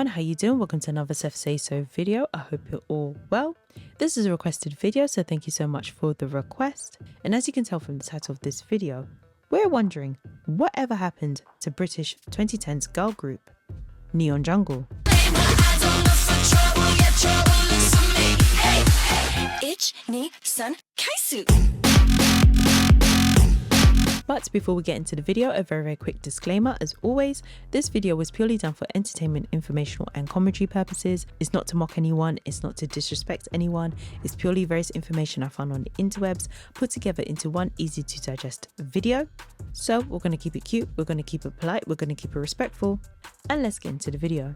everyone, how you doing? Welcome to another xoxo video. I hope you're all well. This is a requested video, so thank you so much for the request. And as you can tell from the title of this video, we're wondering whatever happened to British 2010's girl group Neon Jungle. But before we get into the video, a very quick disclaimer. As always, this video was purely done for entertainment, informational and commentary purposes. It's not to mock anyone, it's not to disrespect anyone, it's purely various information I found on the interwebs put together into one easy to digest video. So we're going to keep it cute, we're going to keep it polite, we're going to keep it respectful, and let's get into the video.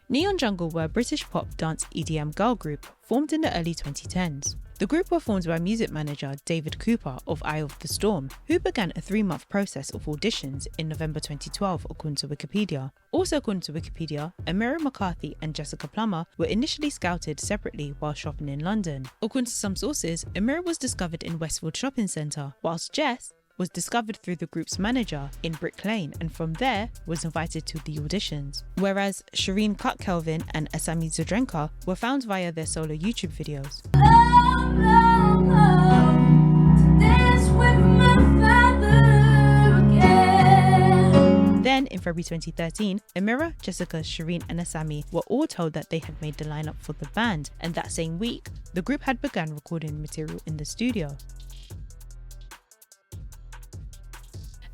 Neon Jungle were a British pop dance EDM girl group formed in the early 2010s. The group were formed by music manager David Cooper of Eye of the Storm, who began a 3-month process of auditions in November 2012 according to Wikipedia. Also according to Wikipedia, Amira McCarthy and Jessica Plummer were initially scouted separately while shopping in London. According to some sources, Amira was discovered in Westfield Shopping Centre, whilst Jess was discovered through the group's manager in Brick Lane, and from there was invited to the auditions. Whereas Shireen Clark-Kelvin and Asami Zadrenka were found via their solo YouTube videos. Then in February 2013, Amira, Jessica, Shireen and Asami were all told that they had made the lineup for the band, and that same week, the group had begun recording material in the studio.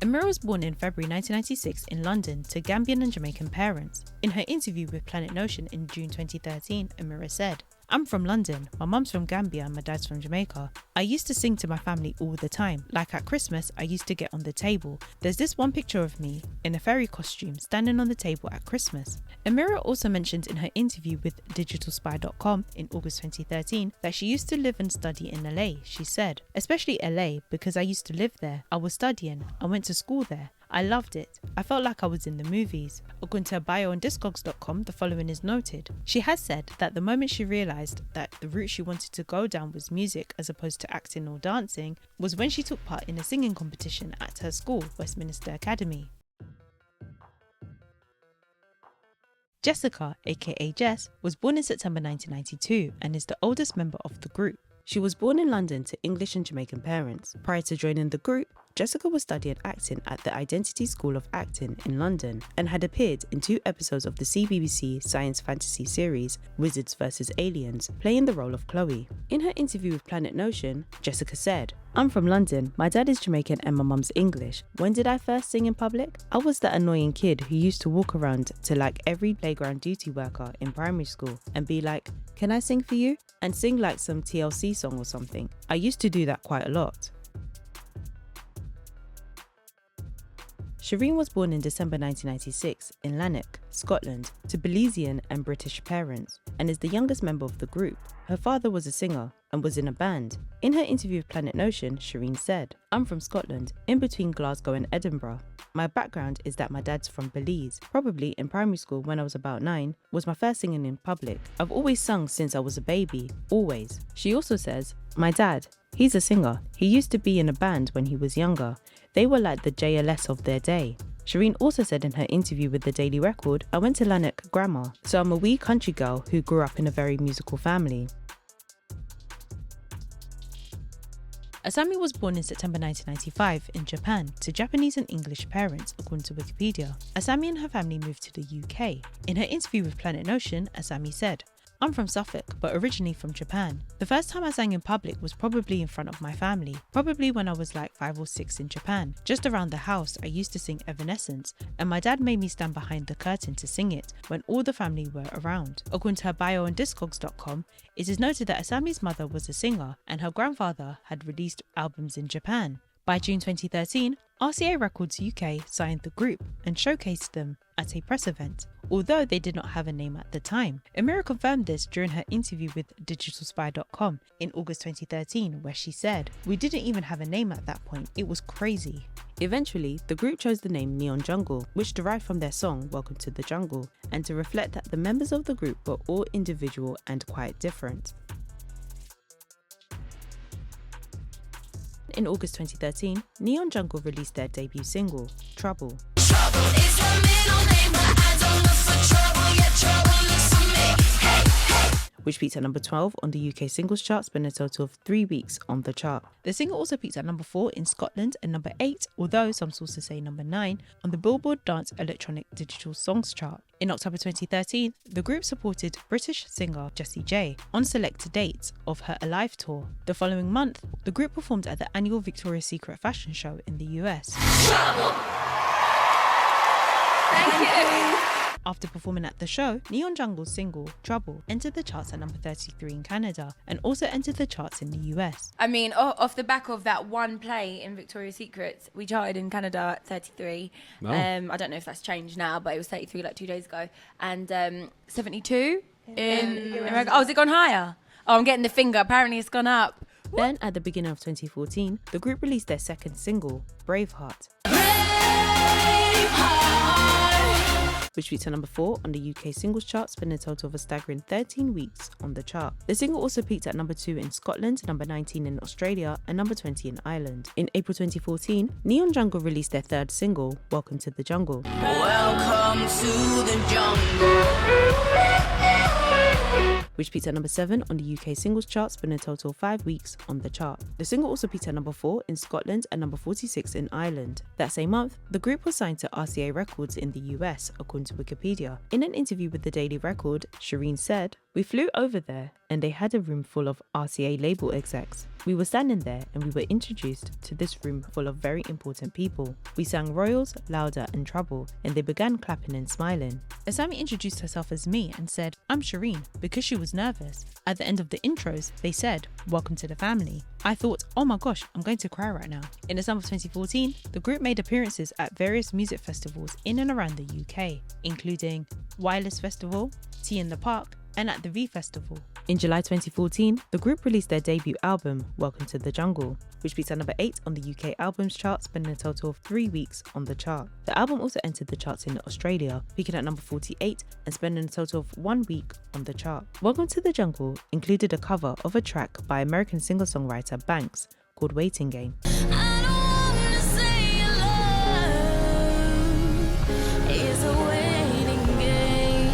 Amira was born in February 1996 in London to Gambian and Jamaican parents. In her interview with Planet Notion in June 2013, Amira said, "I'm from London, my mum's from Gambia and my dad's from Jamaica. I used to sing to my family all the time. Like at Christmas, I used to get on the table. There's this one picture of me in a fairy costume standing on the table at Christmas." Amira also mentioned in her interview with digitalspy.com in August 2013 that she used to live and study in LA. She said, "Especially LA because I used to live there. I was studying, I went to school there. I loved it. I felt like I was in the movies." According to her bio on discogs.com, the following is noted. She has said that the moment she realised that the route she wanted to go down was music as opposed to acting or dancing was when she took part in a singing competition at her school, Westminster Academy. Jessica, aka Jess, was born in September 1992 and is the oldest member of the group. She was born in London to English and Jamaican parents. Prior to joining the group, Jessica was studying acting at the Identity School of Acting in London and had appeared in 2 episodes of the CBBC science fantasy series Wizards vs Aliens, playing the role of Chloe. In her interview with Planet Notion, Jessica said, "I'm from London, my dad is Jamaican and my mum's English. When did I first sing in public? I was that annoying kid who used to walk around to like every playground duty worker in primary school and be like, 'Can I sing for you?' and sing like some TLC song or something. I used to do that quite a lot." Shireen was born in December 1996 in Lanark, Scotland, to Belizean and British parents, and is the youngest member of the group. Her father was a singer and was in a band. In her interview with Planet Notion, Shireen said, "I'm from Scotland, in between Glasgow and Edinburgh. My background is that my dad's from Belize. Probably in primary school when I was about 9, was my first singing in public. I've always sung since I was a baby, always." She also says, "My dad, he's a singer. He used to be in a band when he was younger. They were like the JLS of their day." Shireen also said in her interview with the Daily Record, "I went to Lanark Grammar, so I'm a wee country girl who grew up in a very musical family." Asami was born in September 1995 in Japan to Japanese and English parents, according to Wikipedia. Asami and her family moved to the UK. In her interview with Planet Notion, Asami said, "I'm from Suffolk, but originally from Japan. The first time I sang in public was probably in front of my family, probably when I was like 5 or 6 in Japan. Just around the house, I used to sing Evanescence, and my dad made me stand behind the curtain to sing it when all the family were around." According to her bio on discogs.com, it is noted that Asami's mother was a singer and her grandfather had released albums in Japan. By June 2013, RCA Records UK signed the group and showcased them at a press event, although they did not have a name at the time. Amira confirmed this during her interview with digitalspy.com in August 2013, where she said, "We didn't even have a name at that point. It was crazy." Eventually, the group chose the name Neon Jungle, which derived from their song Welcome to the Jungle, and to reflect that the members of the group were all individual and quite different. In August 2013, Neon Jungle released their debut single, Trouble. Trouble is my middle name, but I don't look for trouble. Yeah, trouble looks for me. Hey, hey. Which peaked at number 12 on the UK singles chart, spending a total of 3 weeks on the chart. The single also peaked at number 4 in Scotland and number 8, although some sources say number 9, on the Billboard Dance Electronic Digital Songs chart. In October 2013, the group supported British singer Jessie J on select dates of her Alive tour. The following month, the group performed at the annual Victoria's Secret fashion show in the US. Thank you. After performing at the show, Neon Jungle's single, Trouble, entered the charts at number 33 in Canada and also entered the charts in the US. I mean, off the back of that one play in Victoria's Secret, we charted in Canada at 33. Oh. I don't know if that's changed now, but it was 33 like 2 days ago. And 72 in America. Oh, has it gone higher? Oh, I'm getting the finger. Apparently it's gone up. Then, at the beginning of 2014, the group released their second single, Braveheart, which peaked at number 4 on the UK singles chart, spending a total of a staggering 13 weeks on the chart. The single also peaked at number 2 in Scotland, number 19 in Australia, and number 20 in Ireland. In April 2014, Neon Jungle released their third single, Welcome to the Jungle, Welcome to the jungle. which peaked at number 7 on the UK singles chart, spending a total of 5 weeks on the chart. The single also peaked at number 4 in Scotland and number 46 in Ireland. That same month, the group was signed to RCA Records in the US, according to Wikipedia. In an interview with the Daily Record, Shireen said, "We flew over there and they had a room full of RCA label execs. We were standing there and we were introduced to this room full of very important people. We sang Royals, Louder and Trouble, and they began clapping and smiling." Asami introduced herself as me and said, "I'm Shireen," because she was nervous. At the end of the intros, they said, "Welcome to the family." I thought, oh my gosh, I'm going to cry right now. In the summer of 2014, the group made appearances at various music festivals in and around the UK, including Wireless Festival, Tea in the Park, and at the V Festival. In July 2014, the group released their debut album, Welcome to the Jungle, which peaked at number 8 on the UK albums chart, spending a total of 3 weeks on the chart. The album also entered the charts in Australia, peaking at number 48 and spending a total of 1 week on the chart. Welcome to the Jungle included a cover of a track by American singer-songwriter Banks called Waiting Game. I don't wanna say love is a waiting game.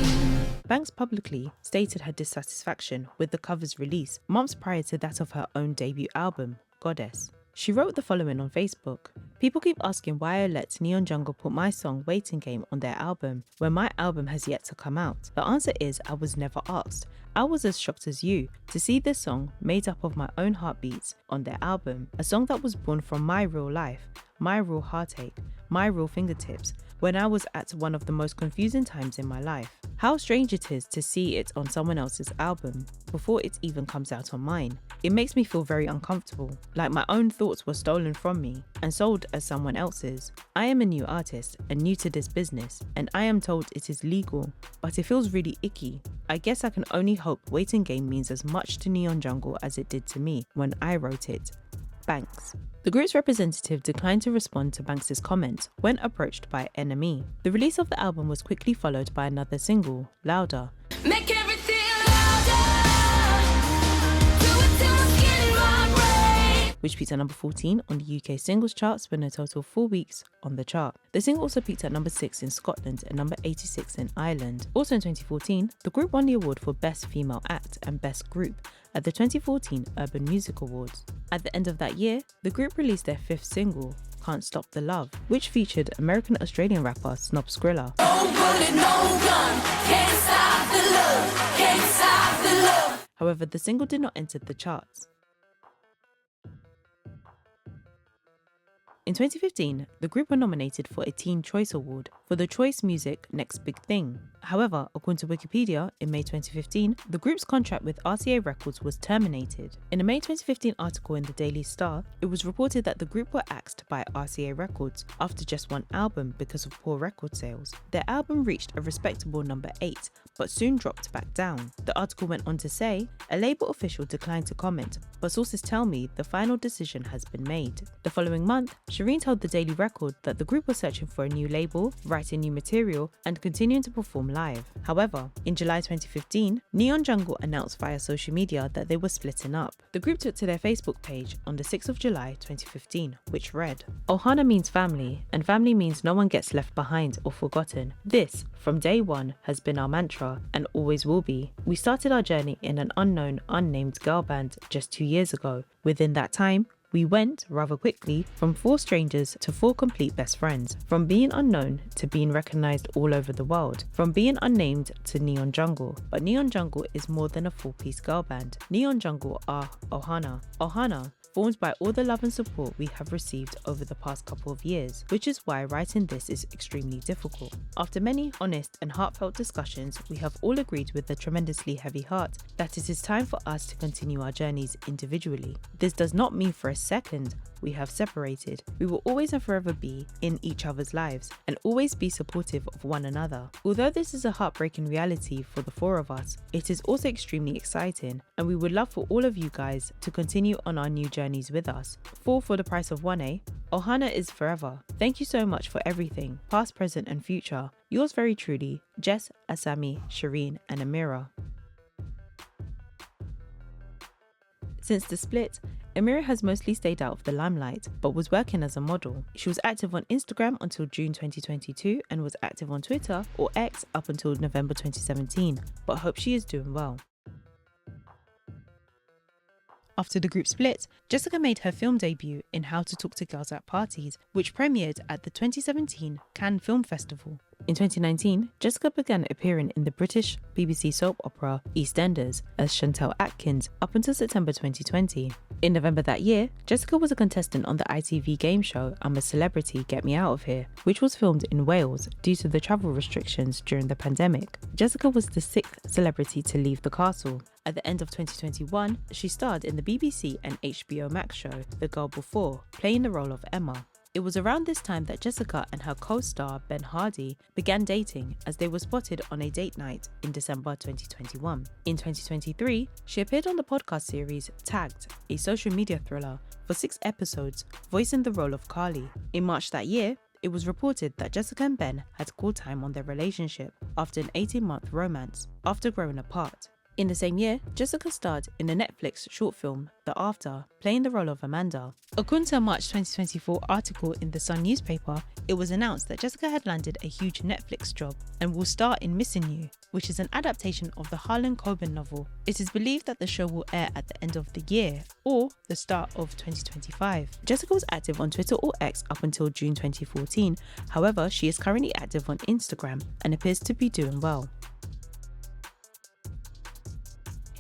Banks publicly stated her dissatisfaction with the cover's release months prior to that of her own debut album, Goddess. She wrote the following on Facebook: "People keep asking why I let Neon Jungle put my song Waiting Game on their album when my album has yet to come out. The answer is I was never asked. I was as shocked as you to see this song made up of my own heartbeats on their album, a song that was born from my real life, my real heartache, my real fingertips, when I was at one of the most confusing times in my life. How strange it is to see it on someone else's album before it even comes out on mine. It makes me feel very uncomfortable, like my own thoughts were stolen from me and sold as someone else's. I am a new artist and new to this business, and I am told it is legal, but it feels really icky. I guess I can only hope Waiting Game means as much to Neon Jungle as it did to me when I wrote it. Banks." The group's representative declined to respond to Banks' comments when approached by NME. The release of the album was quickly followed by another single, Louder, Make everything louder. Do it till I'm getting my brain. which peaked at number 14 on the UK singles chart, spending a total of 4 weeks on the chart. The single also peaked at number 6 in Scotland and number 86 in Ireland. Also in 2014, the group won the award for Best Female Act and Best Group at the 2014 Urban Music Awards. At the end of that year, the group released their 5th single, Can't Stop the Love, which featured American-Australian rapper Snob Skrilla. No bullet, no gun. Can't stop the love. Can't stop the love. However, the single did not enter the charts. In 2015, the group were nominated for a Teen Choice Award for the Choice Music Next Big Thing. However, according to Wikipedia, in May 2015, the group's contract with RCA Records was terminated. In a May 2015 article in the Daily Star, it was reported that the group were axed by RCA Records after just one album because of poor record sales. Their album reached a respectable number 8, but soon dropped back down. The article went on to say, a label official declined to comment, but sources tell me the final decision has been made. The following month, Shireen told the Daily Record that the group was searching for a new label, writing new material, and continuing to perform live. However, in July 2015, Neon Jungle announced via social media that they were splitting up. The group took to their Facebook page on the 6th of July 2015, which read, "Ohana means family, and family means no one gets left behind or forgotten. This, from day one, has been our mantra and always will be. We started our journey in an unknown, unnamed girl band just 2 years ago. Within that time, we went, rather quickly, from 4 strangers to 4 complete best friends. From being unknown to being recognised all over the world. From being unnamed to Neon Jungle. But Neon Jungle is more than a 4-piece girl band. Neon Jungle are Ohana. Ohana, formed by all the love and support we have received over the past couple of years, which is why writing this is extremely difficult. After many honest and heartfelt discussions, we have all agreed with a tremendously heavy heart that it is time for us to continue our journeys individually. This does not mean for a second we have separated. We will always and forever be in each other's lives and always be supportive of one another. Although this is a heartbreaking reality for the 4 of us, it is also extremely exciting, and we would love for all of you guys to continue on our new journeys with us. 4 for the price of 1, eh? Ohana is forever. Thank you so much for everything, past, present and future. Yours very truly, Jess, Asami, Shireen and Amira." Since the split, Amira has mostly stayed out of the limelight, but was working as a model. She was active on Instagram until June 2022 and was active on Twitter, or X, up until November 2017, but hope she is doing well. After the group split, Jessica made her film debut in How to Talk to Girls at Parties, which premiered at the 2017 Cannes Film Festival. In 2019, Jessica began appearing in the British BBC soap opera EastEnders as Chantel Atkins up until September 2020. In November that year, Jessica was a contestant on the ITV game show I'm a Celebrity, Get Me Out of Here, which was filmed in Wales due to the travel restrictions during the pandemic. Jessica was the 6th celebrity to leave the castle. At the end of 2021, she starred in the BBC and HBO Max show The Girl Before, playing the role of Emma. It was around this time that Jessica and her co-star Ben Hardy began dating, as they were spotted on a date night in December 2021. In 2023, she appeared on the podcast series Tagged, a social media thriller, for 6 episodes, voicing the role of Carly. In March that year, it was reported that Jessica and Ben had called time on their relationship after an 18-month romance, after growing apart. In the same year, Jessica starred in the Netflix short film The After, playing the role of Amanda. According to a March 2024 article in The Sun newspaper, it was announced that Jessica had landed a huge Netflix job and will star in Missing You, which is an adaptation of the Harlan Coben novel. It is believed that the show will air at the end of the year or the start of 2025. Jessica was active on Twitter or X up until June 2014. However, she is currently active on Instagram and appears to be doing well.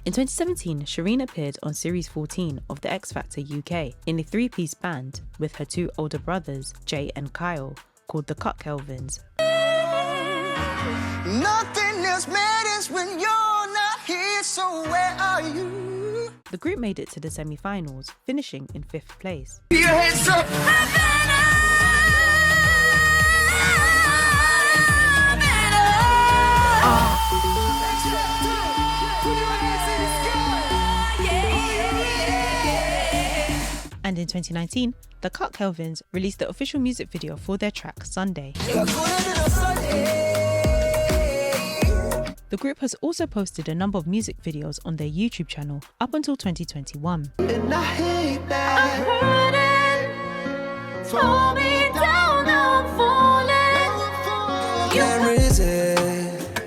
In 2017, Shireen appeared on Series 14 of The X Factor UK in a 3-piece band with her 2 older brothers, Jay and Kyle, called the Kelvins. Nothing else matters when you're not here, so where are you? The group made it to the semi-finals, finishing in 5th place. Your heads up. And in 2019, the Kelvins released the official music video for their track Sunday. The group has also posted a number of music videos on their YouTube channel up until 2021. And I hate that. Fall me down, I'm falling. Can't resist.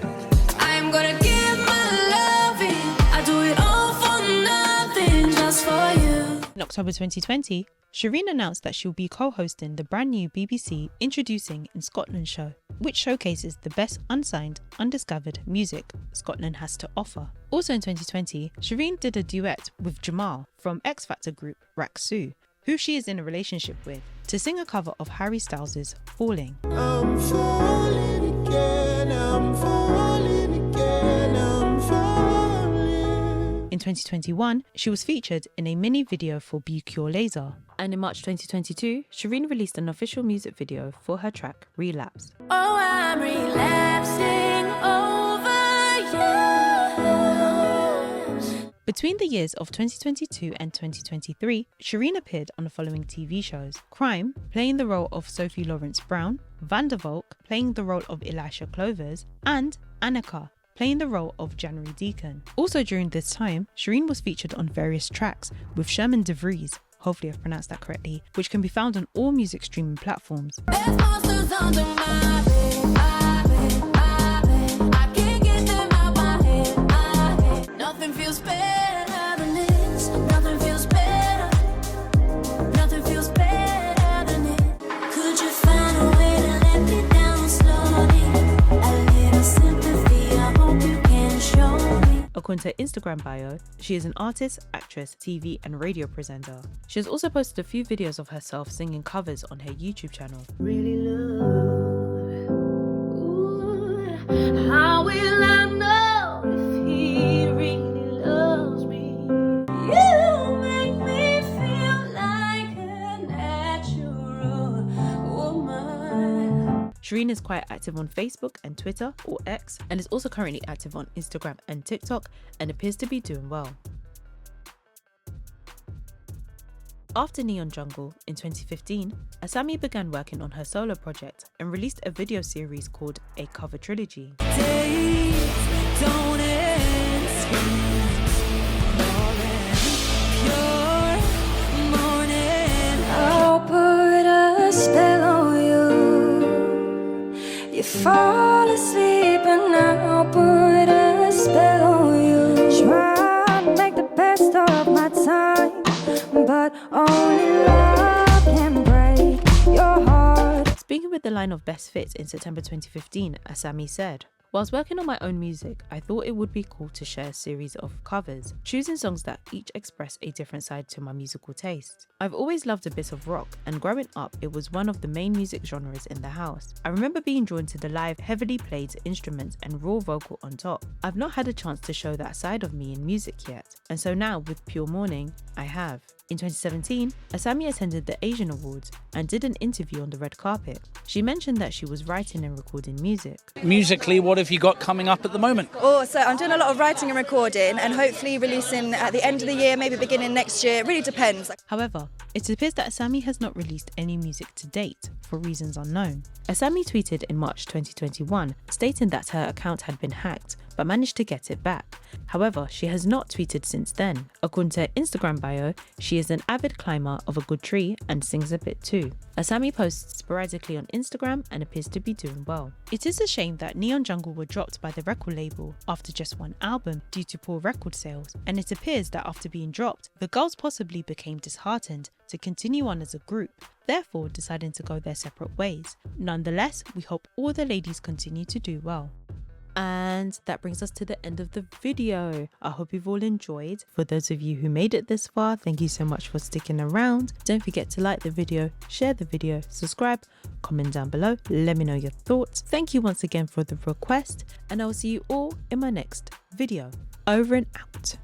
I'm gonna give my loving. I do it all for nothing, just for you. In October 2020, Shireen announced that she'll be co-hosting the brand new BBC Introducing in Scotland show, which showcases the best unsigned, undiscovered music Scotland has to offer. Also in 2020, Shireen did a duet with Jamal from X Factor group xoxo, who she is in a relationship with, to sing a cover of Harry Styles' Falling. I'm falling again, I'm falling again, I'm falling. In 2021, she was featured in a mini video for Be Cure Laser. And in March 2022, Shireen released an official music video for her track Relapse. Oh, I'm relapsing over you. Between the years of 2022 and 2023, Shireen appeared on the following TV shows: Crime, playing the role of Sophie Lawrence Brown, Vandervolk, playing the role of Elisha Clovers, and Annika, playing the role of January Deacon. Also during this time, Shireen was featured on various tracks with Sherman DeVries, hopefully I've pronounced that correctly, which can be found on all music streaming platforms. There's monsters under my bed. I can't get them out my head. Nothing feels better than this. Nothing feels better. Nothing feels better than it. Could you find a way to let me down slowly? A little sympathy, I hope you can show me. According to her Instagram bio, she is an artist, actress, TV and radio presenter. She has also posted a few videos of herself singing covers on her YouTube channel. Really love. Ooh, how will I know if he really loves me? You make me feel like a natural woman. Shireen is quite active on Facebook and Twitter, or X, and is also currently active on Instagram and TikTok, and appears to be doing well. After Neon Jungle in 2015, Asami began working on her solo project and released a video series called A Cover Trilogy. Days don't end, screams falling, pure morning. I'll put a spell on you. You fall asleep and I'll put a spell on you. Try to make the best of my time, but only love can break your heart. Speaking with the line of Best Fits in September 2015, Asami said, "Whilst working on my own music, I thought it would be cool to share a series of covers, choosing songs that each express a different side to my musical taste. I've always loved a bit of rock, and growing up, it was one of the main music genres in the house. I remember being drawn to the live, heavily played instruments and raw vocal on top. I've not had a chance to show that side of me in music yet, and so now with Pure Morning, I have." In 2017, Asami attended the Asian Awards and did an interview on the red carpet. She mentioned that she was writing and recording music. Musically, what have you got coming up at the moment? Oh, so I'm doing a lot of writing and recording and hopefully releasing at the end of the year, maybe beginning next year. It really depends. However, it appears that Asami has not released any music to date, for reasons unknown. Asami tweeted in March 2021, stating that her account had been hacked, but managed to get it back. However, she has not tweeted since then. According to her Instagram bio, she is an avid climber of a good tree and sings a bit too. Asami posts sporadically on Instagram and appears to be doing well. It is a shame that Neon Jungle were dropped by the record label after just one album due to poor record sales, and it appears that after being dropped, the girls possibly became disheartened to continue on as a group, therefore deciding to go their separate ways. Nonetheless, we hope all the ladies continue to do well. And that brings us to the end of the video. I hope you've all enjoyed. For those of you who made it this far, thank you so much for sticking around. Don't forget to like the video, share the video, subscribe, comment down below, let me know your thoughts. Thank you once again for the request, and I will see you all in my next video. Over and out.